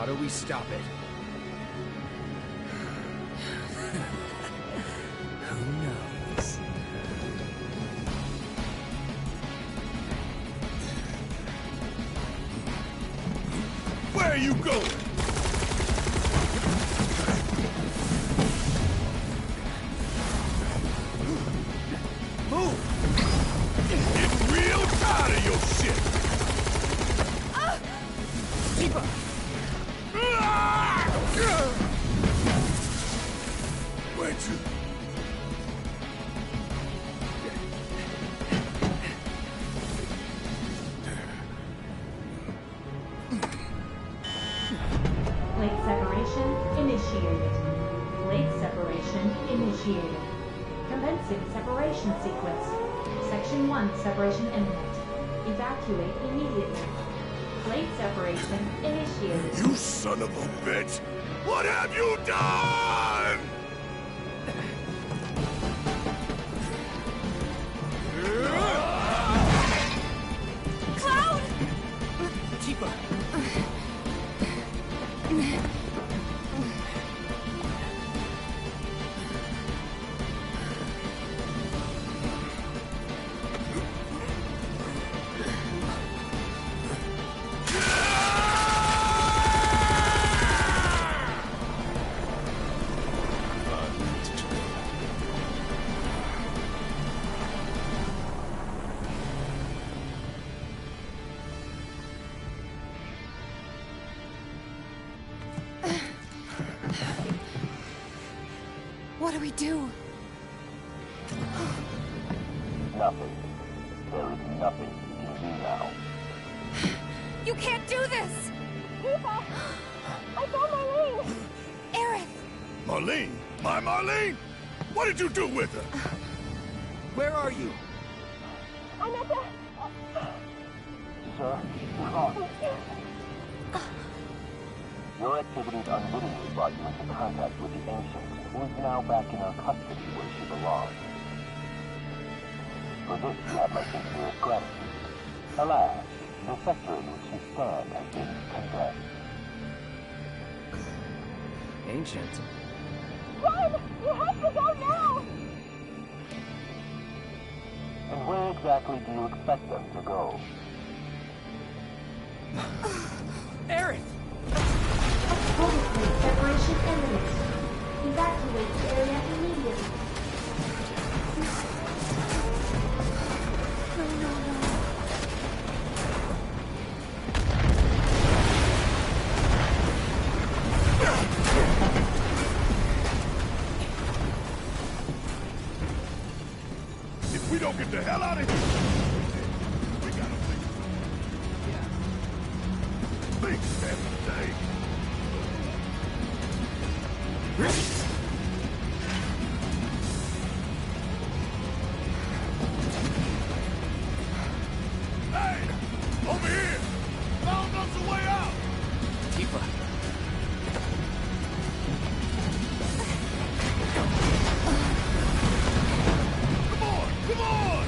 do we stop it? Who knows? Where are you going? Move! Getting real tired of your shit! Tifa! Where'd you? Blade separation initiated. Blade separation initiated. Commencing separation sequence. Section 1 separation imminent. Evacuate immediately. Blade separation initiated. You son of a bitch! What have you done? Cloud! Tifa! What do we do? Nothing. There is nothing you can do now. You can't do this! Tifa! I saw Marlene! Aerith! Marlene? My Marlene? What did you do with her? Where are you? I'm at the... Sir, you're lost. Your activities unwittingly brought you into contact with the Ancient, who is now back in our custody where she belongs. For this, you have my sincerest gratitude. Alas, the sector in which you stand has been condemned. Ancient. Run! You have to go now! And where exactly do you expect them to go? Aerith! Blade separation imminent. Evacuate the area immediately. No. If we don't get the hell out of here, we gotta think. Yeah. Think, Sam, Hey! Over here! Found us a way out! Tifa! Come on! Come on!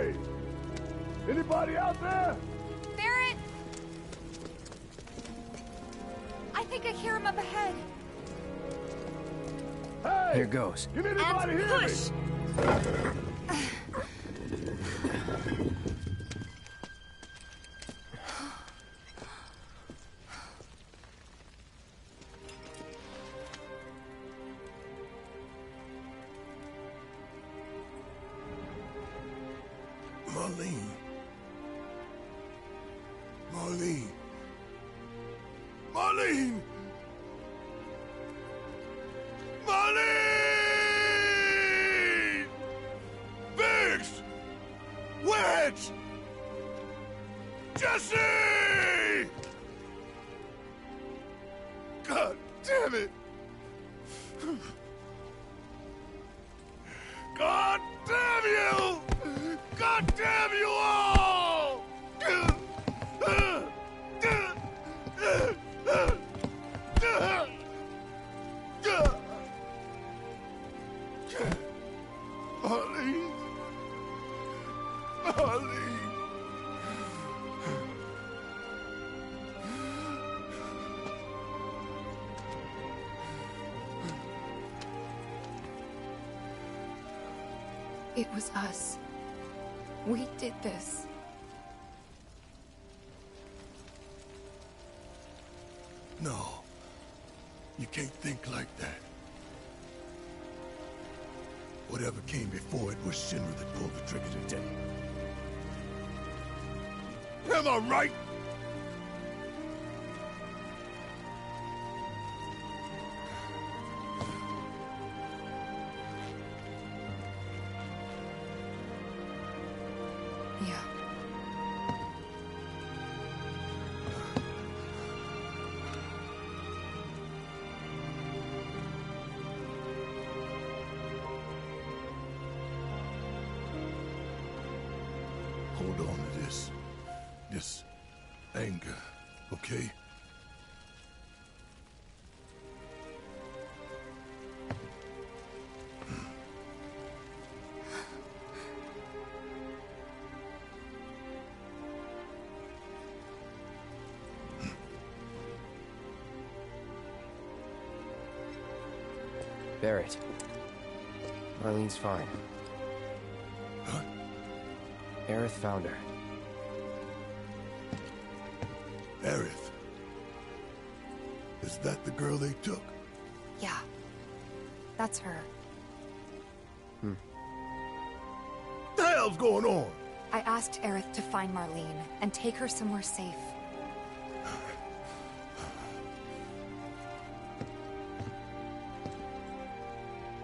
Hey! Anybody out there? Barrett! I think I hear him up ahead. Hey! Here goes. Can anybody And hear push! me? Marlene. Marlene. Marlene! Marlene! Biggs! Wedge! Jesse! God damn it! God damn you! God damn you all! Marlene. Marlene. It was us. We did this. No. You can't think like that. Whatever came before it was Shinra that pulled the trigger today. Am I right? Yeah. Hold on to this anger, okay? Barrett. Marlene's fine. Huh? Aerith found her. Aerith. Is that the girl they took? Yeah. That's her. What the hell's going on? I asked Aerith to find Marlene and take her somewhere safe.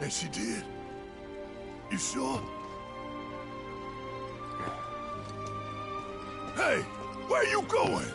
And she did? You sure? Hey, where you going?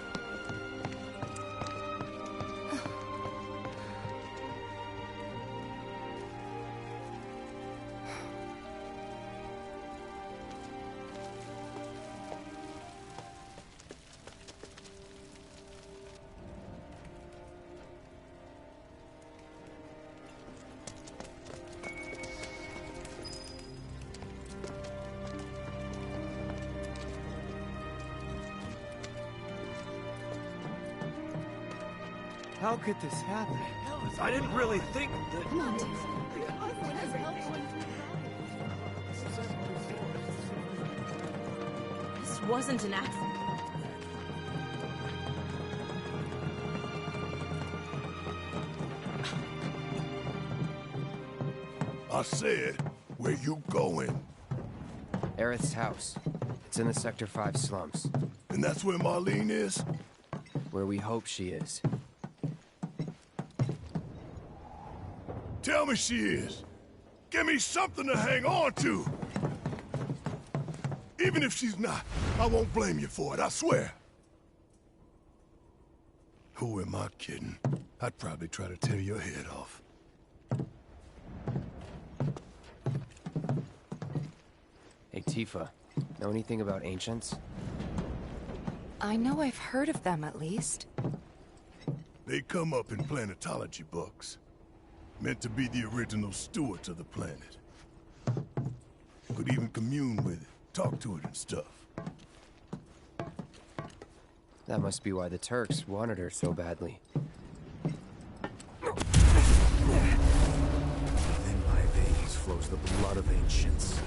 How could this happen? I didn't really think that... Come on, dude. This wasn't an accident. I said, where you going? Aerith's house. It's in the Sector 5 slums. And that's where Marlene is? Where we hope she is. Tell me she is. Give me something to hang on to. Even if she's not, I won't blame you for it, I swear. Who am I kidding? I'd probably try to tear your head off. Hey, Tifa. Know anything about ancients? I know I've heard of them, at least. They come up in planetology books. Meant to be the original stewards of the planet. Could even commune with it, talk to it and stuff. That must be why the Turks wanted her so badly. In my veins flows the blood of ancients.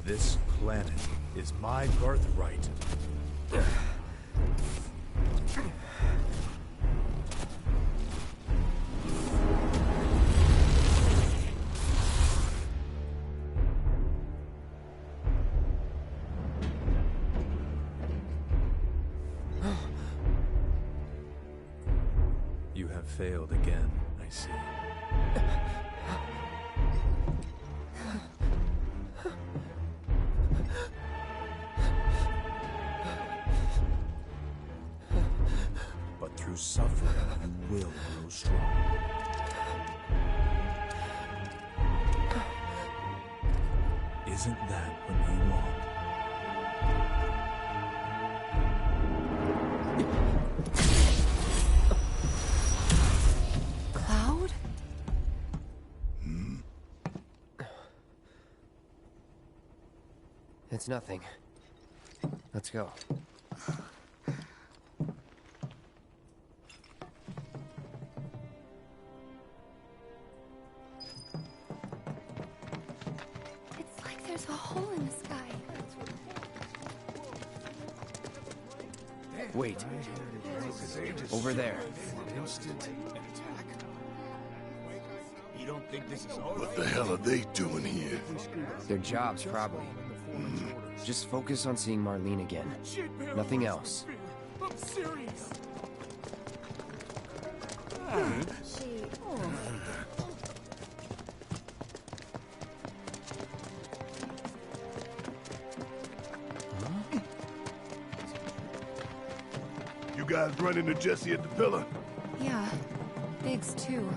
This planet is my birthright. You have failed again, I see. But through suffering, you will grow strong. Isn't that what you want? Cloud? It's nothing. Let's go. It's like there's a hole in the sky. Wait. Over there. What the hell are they doing here? Their jobs, probably. Just focus on seeing Marlene again. Nothing else. I'm serious. You guys run into Jesse at the pillar? Yeah. Biggs, too.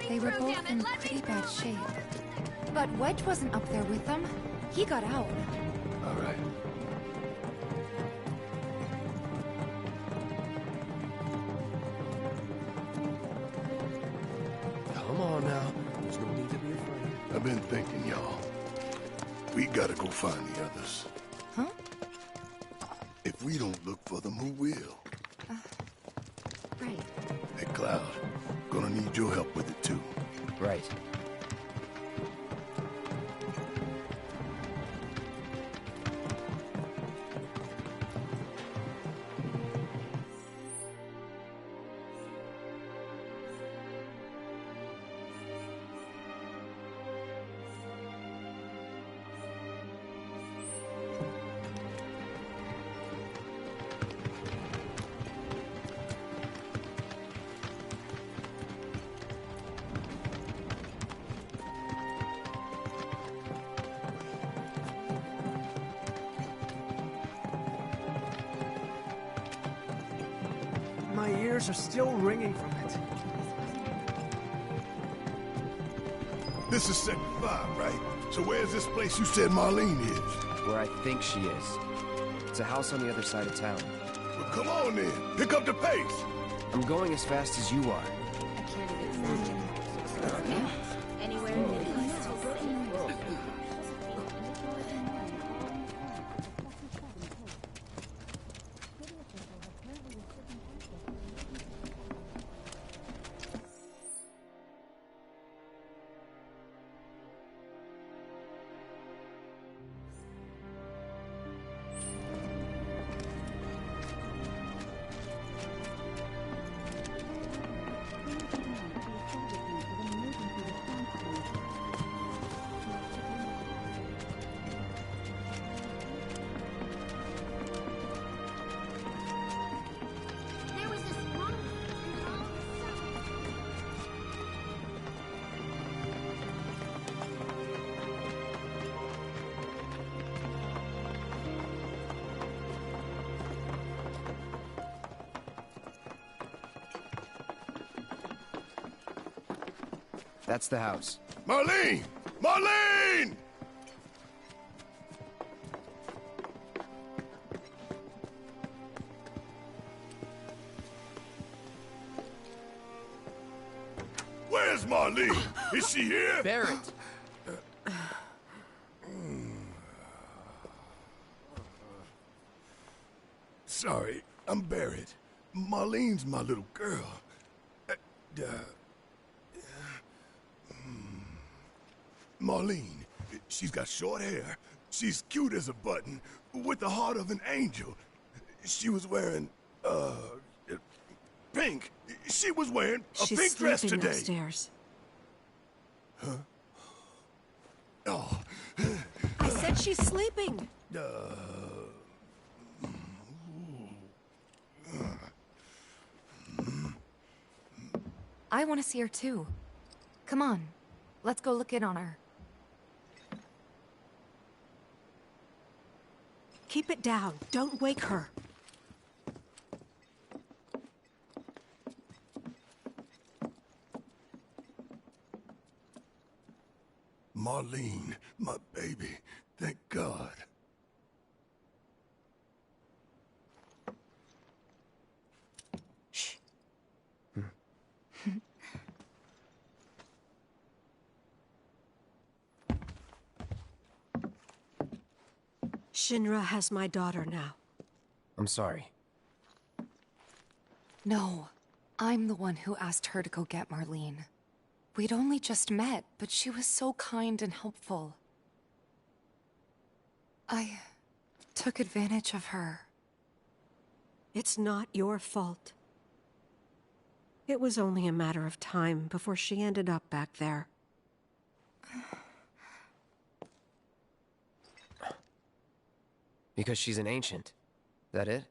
They were both in pretty bad shape. But Wedge wasn't up there with them. He got out. All right. Come on now. There's no need to be afraid. I've been thinking, y'all. We gotta go find the others. Huh? If we don't look for them, who will? Right. Hey, Cloud. Gonna need your help with it, too. Right. My ears are still ringing from it. This is Sector 5, right? So where's this place you said Marlene is? Where I think she is. It's a house on the other side of town. Well, come on then. Pick up the pace. I'm going as fast as you are. That's the house. Marlene! Marlene! Where's Marlene? Is she here? Barrett! Sorry, I'm Barrett. Marlene's my little girl. Marlene, she's got short hair. She's cute as a button, with the heart of an angel. She was wearing, pink. She was wearing a pink dress today. She's sleeping upstairs. Huh? Oh. I said she's sleeping. I want to see her too. Come on, let's go look in on her. Keep it down. Don't wake her. Marlene, my baby. Thank God. Shh. Shinra has my daughter now. I'm sorry. No, I'm the one who asked her to go get Marlene. We'd only just met, but she was so kind and helpful. I took advantage of her. It's not your fault. It was only a matter of time before she ended up back there. Because she's an ancient. That it?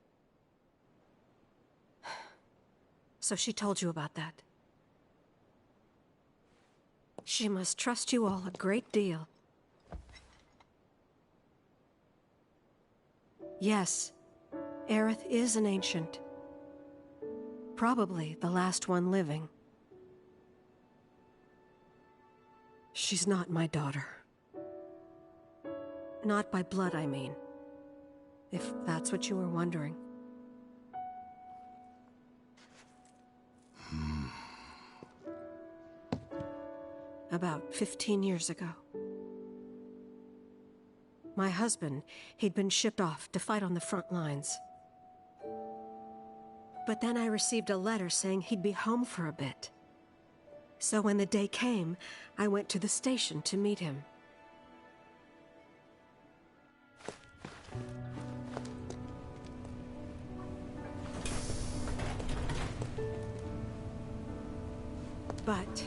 So she told you about that. She must trust you all a great deal. Yes, Aerith is an ancient. Probably the last one living. She's not my daughter. Not by blood, I mean. If that's what you were wondering. About 15 years ago. My husband, he'd been shipped off to fight on the front lines. But then I received a letter saying he'd be home for a bit. So when the day came, I went to the station to meet him. But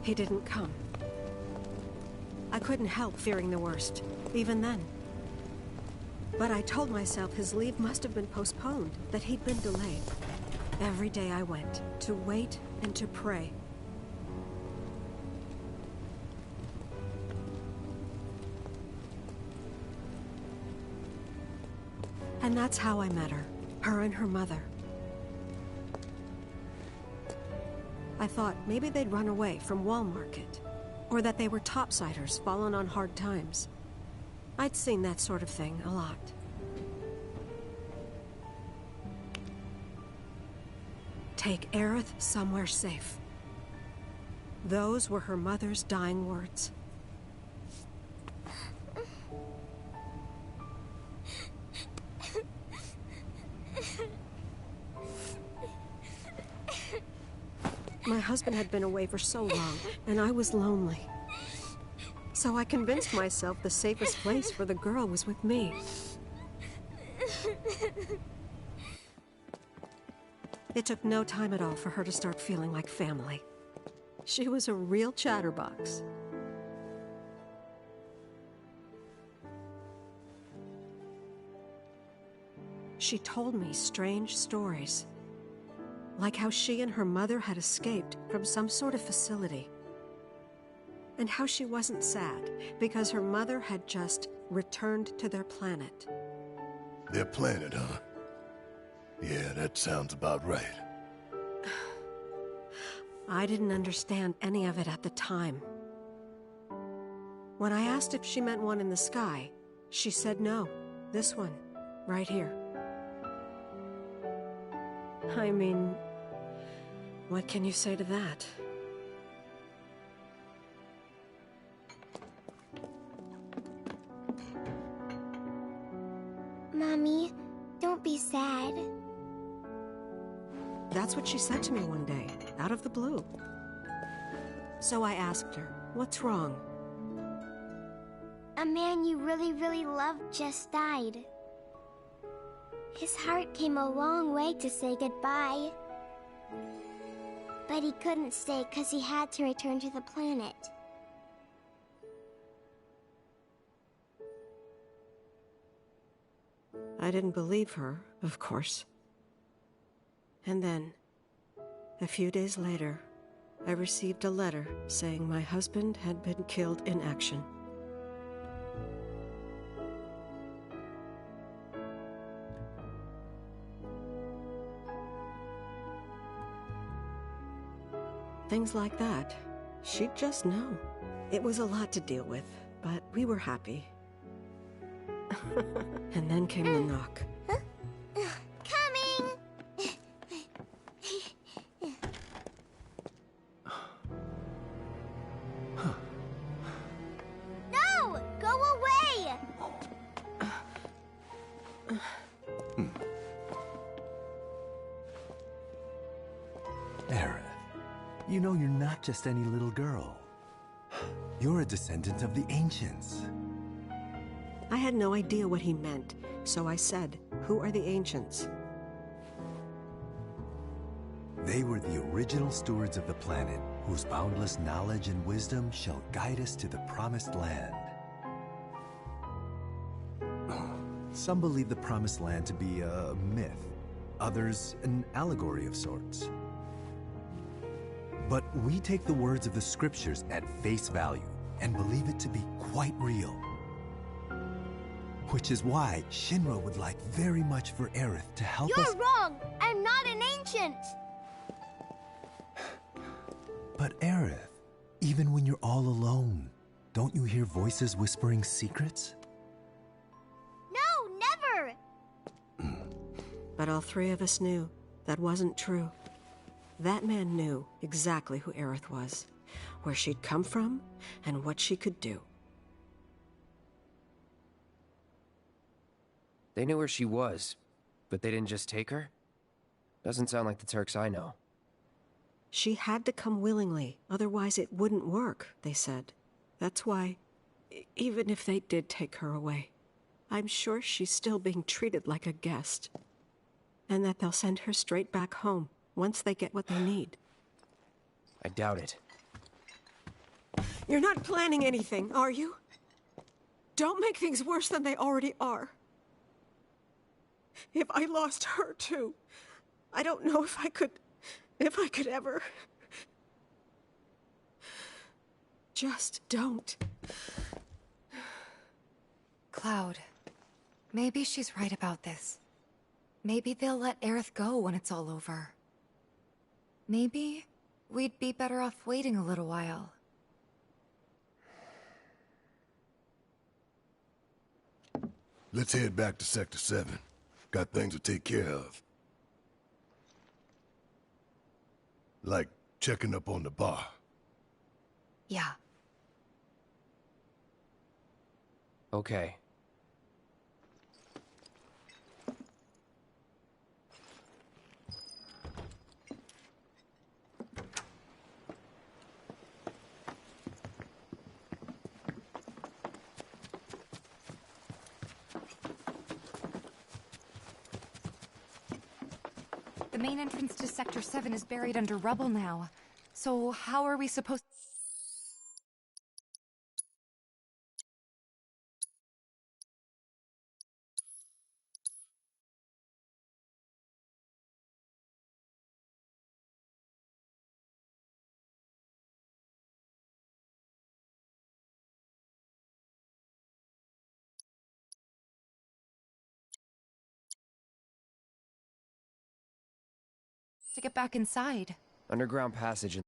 he didn't come. I couldn't help fearing the worst, even then. But I told myself his leave must have been postponed, that he'd been delayed. Every day I went, to wait and to pray. And that's how I met her, her and her mother. I thought maybe they'd run away from Wall Market, or that they were topsiders fallen on hard times. I'd seen that sort of thing a lot. Take Aerith somewhere safe. Those were her mother's dying words. My husband had been away for so long, and I was lonely. So I convinced myself the safest place for the girl was with me. It took no time at all for her to start feeling like family. She was a real chatterbox. She told me strange stories. Like how she and her mother had escaped from some sort of facility. And how she wasn't sad, because her mother had just returned to their planet. Their planet, huh? Yeah, that sounds about right. I didn't understand any of it at the time. When I asked if she meant one in the sky, she said no. This one, right here. I mean, what can you say to that? Mommy, Don't be sad. That's what she said to me one day, out of the blue. So I asked her, what's wrong? A man you really, really loved just died. His heart came a long way to say goodbye. But he couldn't stay because he had to return to the planet. I didn't believe her, of course. And then, a few days later, I received a letter saying my husband had been killed in action. Things like that, she'd just know. It was a lot to deal with, but we were happy. And then came the knock. Coming! No! Go away! Aerith, you know you're not just any little girl. You're a descendant of the Ancients. I had no idea what he meant, so I said, "Who are the Ancients?" They were the original stewards of the planet, whose boundless knowledge and wisdom shall guide us to the promised land. Some believe the promised land to be a myth, others an allegory of sorts. But we take the words of the scriptures at face value and believe it to be quite real. Which is why Shinra would like very much for Aerith to help us— You're wrong! I'm not an ancient! But Aerith, even when you're all alone, don't you hear voices whispering secrets? No, never! But all three of us knew that wasn't true. That man knew exactly who Aerith was, where she'd come from, and what she could do. They knew where she was, but they didn't just take her? Doesn't sound like the Turks I know. She had to come willingly, otherwise it wouldn't work, they said. That's why, even if they did take her away, I'm sure she's still being treated like a guest. And that they'll send her straight back home, once they get what they need. I doubt it. You're not planning anything, are you? Don't make things worse than they already are. If I lost her too, I don't know if I could ever. Just don't. Cloud, maybe she's right about this. Maybe they'll let Aerith go when it's all over. Maybe we'd be better off waiting a little while. Let's head back to Sector 7. Got things to take care of. Like checking up on the bar. Yeah. Okay. The main entrance to Sector 7 is buried under rubble now. So how are we supposed— to get back inside? Underground passage